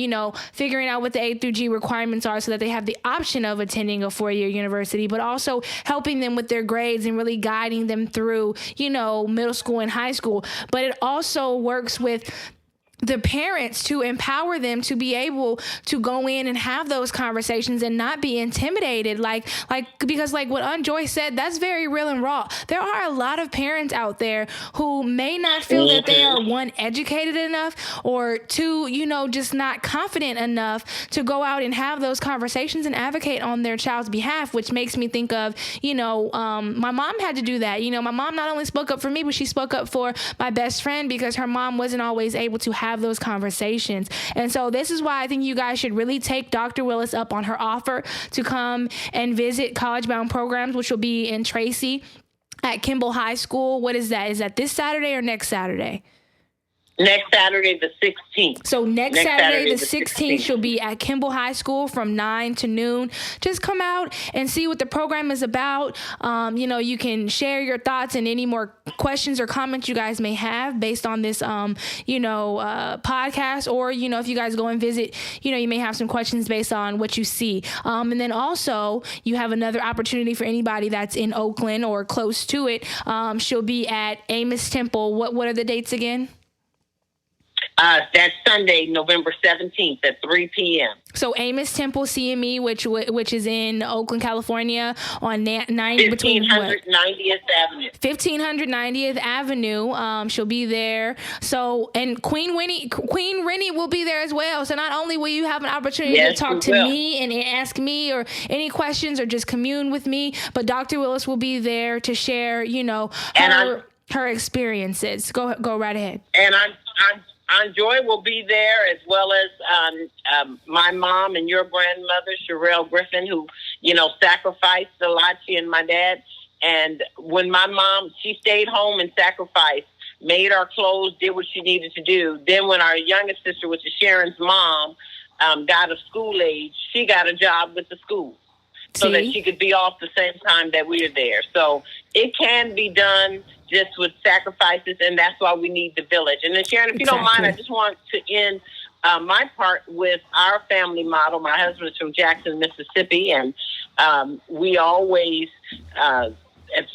figuring out what the A through G requirements are so that they have the option of attending a 4-year university, but also helping them with their grades and really guiding them through, middle school and high school. But it also works with the parents to empower them to be able to go in and have those conversations and not be intimidated. Because what Joy said, that's very real and raw. There are a lot of parents out there who may not feel that they are, 1, educated enough, or 2, just not confident enough to go out and have those conversations and advocate on their child's behalf, which makes me think of, my mom had to do that. My mom not only spoke up for me, but she spoke up for my best friend because her mom wasn't always able to have those conversations. And so this is why I think you guys should really take Dr. Willis up on her offer to come and visit College Bound Programs, which will be in Tracy at Kimball High School. What is that? Is that this Saturday or next Saturday? Next Saturday, the 16th. So next Saturday, the 16th, she'll be at Kimball High School from 9 to noon. Just come out and see what the program is about. You can share your thoughts and any more questions or comments you guys may have based on this, podcast. Or, if you guys go and visit, you may have some questions based on what you see. And then also you have another opportunity for anybody that's in Oakland or close to it. She'll be at Amos Temple. What are the dates again? That's Sunday, November 17th at 3 p.m. So Amos Temple CME, which is in Oakland, California, on 1590th Avenue. 1590th Avenue. She'll be there. So, and Queen Renny will be there as well. So not only will you have an opportunity to talk to me and ask me or any questions or just commune with me, but Dr. Willis will be there to share, her experiences. Go right ahead. And Aunt Joy will be there, as well as my mom and your grandmother, Sherelle Griffin, who, sacrificed a lot, she and my dad. And when my mom, she stayed home and sacrificed, made our clothes, did what she needed to do. Then when our youngest sister, which is Sharon's mom, got of school age, she got a job with the school so that she could be off the same time that we were there. So it can be done just with sacrifices, and that's why we need the village. And then, Sharon, if you don't mind, I just want to end my part with our family model. My husband is from Jackson, Mississippi, and we always have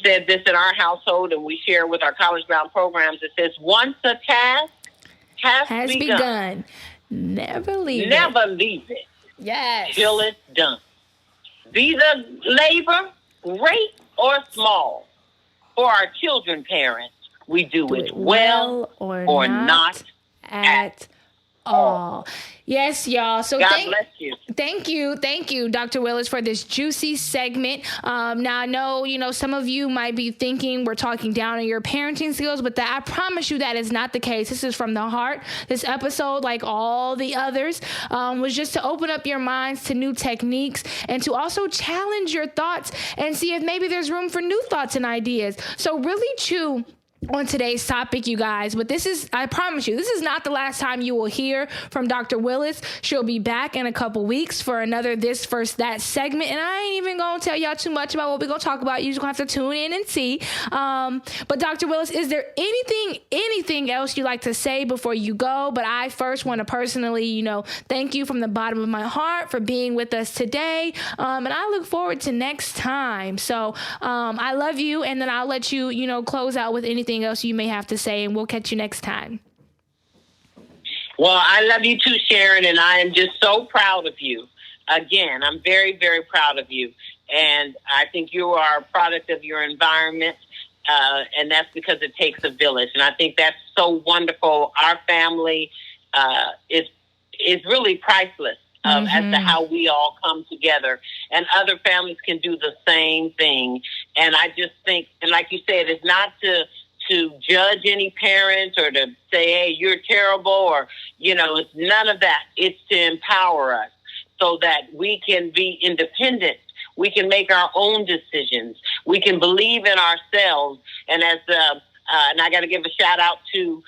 said this in our household, and we share with our college-bound programs. It says, once a task has begun, never leave it. Yes. Till it's done. Be the labor, great or small. For our children, parents, we do it well or not at all. Yes, y'all. So God bless you. Thank you, Dr. Willis, for this juicy segment. Now, I know, some of you might be thinking we're talking down on your parenting skills, but I promise you that is not the case. This is from the heart. This episode, like all the others, was just to open up your minds to new techniques and to also challenge your thoughts and see if maybe there's room for new thoughts and ideas. So really chew on today's topic, you guys. But I promise you, this is not the last time you will hear from Dr. Willis. She'll be back in a couple weeks for another This First That segment. And I ain't even going to tell y'all too much about what we're going to talk about. You're just going to have to tune in and see. But Dr. Willis, is there anything else you'd like to say before you go? But I first want to personally, thank you from the bottom of my heart for being with us today. And I look forward to next time. So I love you. And then I'll let you, close out with anything else you may have to say, and we'll catch you next time. Well, I love you too, Sharon, and I am just so proud of you. Again, I'm very, very proud of you. And I think you are a product of your environment, and that's because it takes a village. And I think that's so wonderful. Our family is really priceless as to how we all come together. And other families can do the same thing. And I just think, and like you said, it's not to judge any parents or to say, hey, you're terrible, or, it's none of that. It's to empower us so that we can be independent. We can make our own decisions. We can believe in ourselves. And and I got to give a shout out to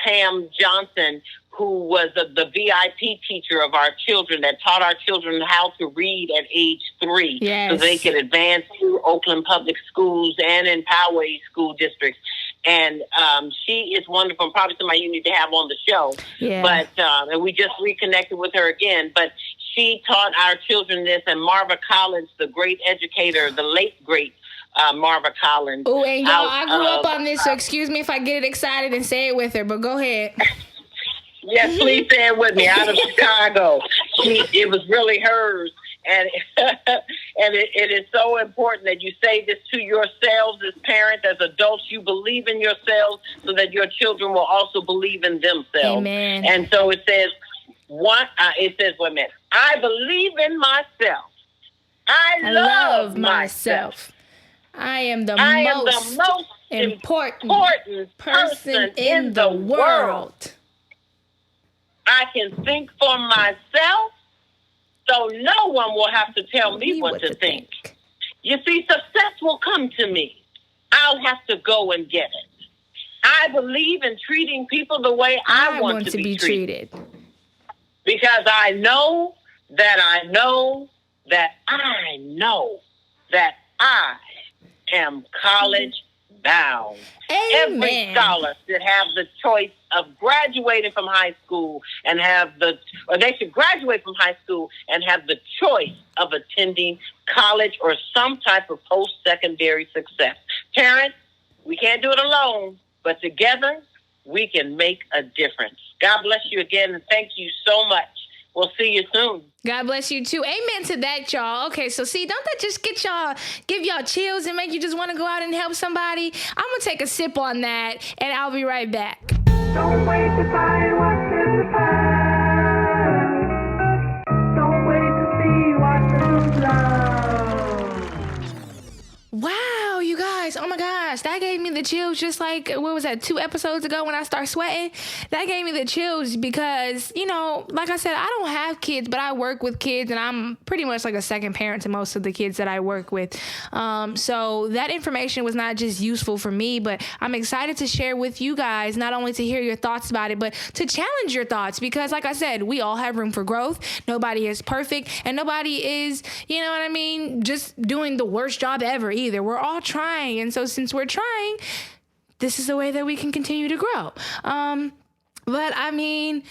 Pam Johnson, who was the VIP teacher of our children that taught our children how to read at age 3 so they could advance through Oakland public schools and in Poway school districts. And she is wonderful, probably somebody you need to have on the show. Yeah. But and we just reconnected with her again. But she taught our children this, and Marva Collins, the great educator, the late great Marva Collins. Oh, and y'all, I grew up on this, so excuse me if I get excited and say it with her, but go ahead. Yes, please say it with me. Out of Chicago, it was really hers, and it is so important that you say this to yourselves as parents, as adults. You believe in yourselves, so that your children will also believe in themselves. Amen. And so it says, wait a minute. I believe in myself. I love myself. I am the most important person in the world. I can think for myself, so no one will have to tell me what to think. You see, success will come to me. I'll have to go and get it. I believe in treating people the way I want to be treated. Because I know that I know that I know that I am college bound. Amen. Every scholar should have the choice of graduating from high school and they should graduate from high school and have the choice of attending college or some type of post-secondary success. Parents, we can't do it alone, but together we can make a difference. God bless you again, and thank you so much. We'll see you soon. God bless you too. Amen to that, y'all. Okay, so see, don't that just give y'all chills and make you just want to go out and help somebody? I'm going to take a sip on that, and I'll be right back. Don't wait to find what's in the past. Don't wait to see what's in love. Wow, you guys. Oh my gosh. That gave me the chills just like, what was that, 2 episodes ago when I started sweating? That gave me the chills because, you know, like I said, I don't have kids, but I work with kids and I'm pretty much like a second parent to most of the kids that I work with. So that information was not just useful for me, but I'm excited to share with you guys, not only to hear your thoughts about it, but to challenge your thoughts because like I said, we all have room for growth. Nobody is perfect and nobody is, you know what I mean, just doing the worst job ever either. We're all trying. And so since we're trying, this is the way that we can continue to grow. But I mean,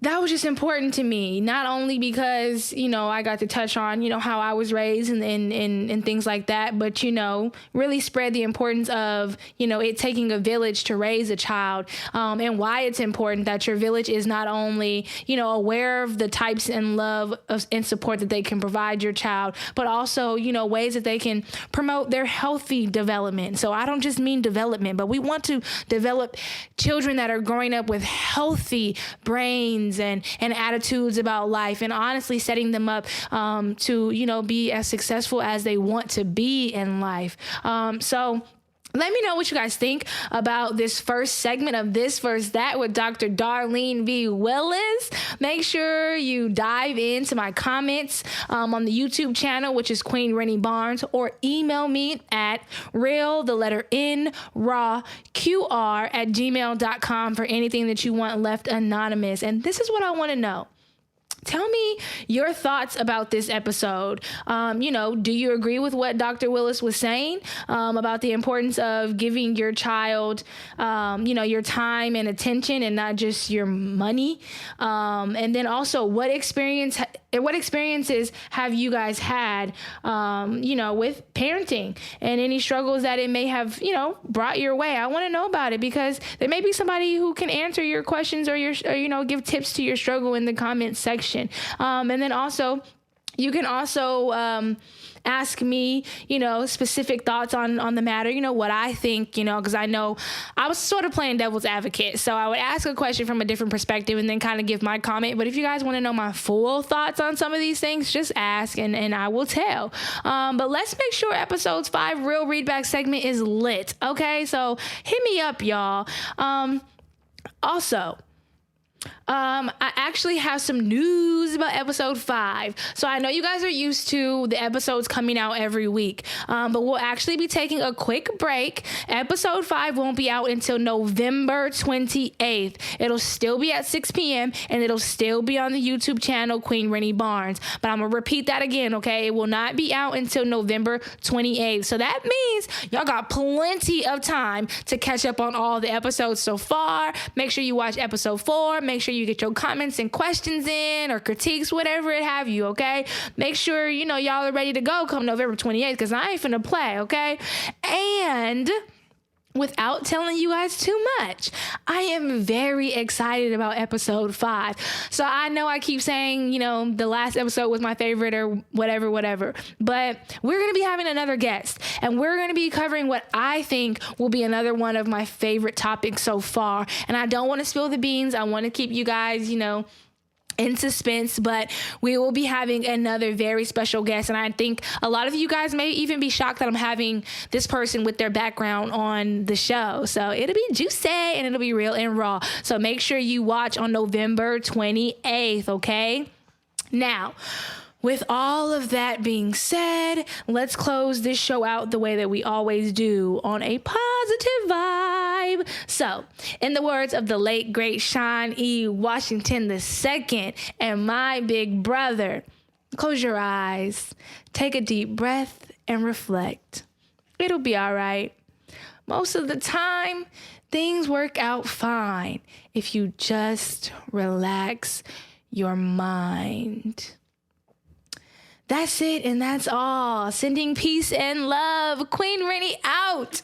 that was just important to me, not only because, you know, I got to touch on, you know, how I was raised and things like that, but, you know, really spread the importance of, you know, it taking a village to raise a child, and why it's important that your village is not only, you know, aware of the types and love and support that they can provide your child, but also, you know, ways that they can promote their healthy development. So I don't just mean development, but we want to develop children that are growing up with healthy brains and attitudes about life, and honestly setting them up to, you know, be as successful as they want to be in life. So let me know what you guys think about this first segment of This Versus That with Dr. Darlene V. Willis. Make sure you dive into my comments on the YouTube channel, which is Queen Renny Barnes, or email me at realqr@gmail.com for anything that you want left anonymous. And this is what I want to know. Tell me your thoughts about this episode. You know, do you agree with what Dr. Willis was saying about the importance of giving your child, you know, your time and attention and not just your money? And then also, what experiences have you guys had, you know, with parenting and any struggles that it may have, you know, brought your way? I want to know about it because there may be somebody who can answer your questions or you know, give tips to your struggle in the comment section. And then also, you can also ask me, you know, specific thoughts on the matter, you know, what I think, you know, because I know I was sort of playing devil's advocate. So I would ask a question from a different perspective and then kind of give my comment. But if you guys want to know my full thoughts on some of these things, just ask and I will tell. But let's make sure episode 5 Real Readback segment is lit. Okay, so hit me up, y'all. Also, I actually have some news about episode 5. So I know you guys are used to the episodes coming out every week, but we'll actually be taking a quick break. Episode 5 won't be out until November 28th. It'll still be at 6 p.m. and it'll still be on the YouTube channel, Queen Renny Barnes. But I'm going to repeat that again, okay? It will not be out until November 28th. So that means y'all got plenty of time to catch up on all the episodes so far. Make sure you watch episode 4. Make sure you get your comments and questions in or critiques, whatever it have you, okay? Make sure, you know, y'all are ready to go come November 28th because I ain't finna play, okay? And without telling you guys too much, I am very excited about episode 5. So I know I keep saying, you know, the last episode was my favorite or whatever, but we're going to be having another guest and we're going to be covering what I think will be another one of my favorite topics so far. And I don't want to spill the beans. I want to keep you guys, you know, in suspense, but we will be having another very special guest. And I think a lot of you guys may even be shocked that I'm having this person with their background on the show. So it'll be juicy and it'll be real and raw. So make sure you watch on November 28th, okay? Now, with all of that being said, let's close this show out the way that we always do, on a positive vibe. So, in the words of the late, great Sean E. Washington II and my big brother, close your eyes, take a deep breath, and reflect. It'll be all right. Most of the time, things work out fine if you just relax your mind. That's it, and that's all. Sending peace and love. Queen Renny out.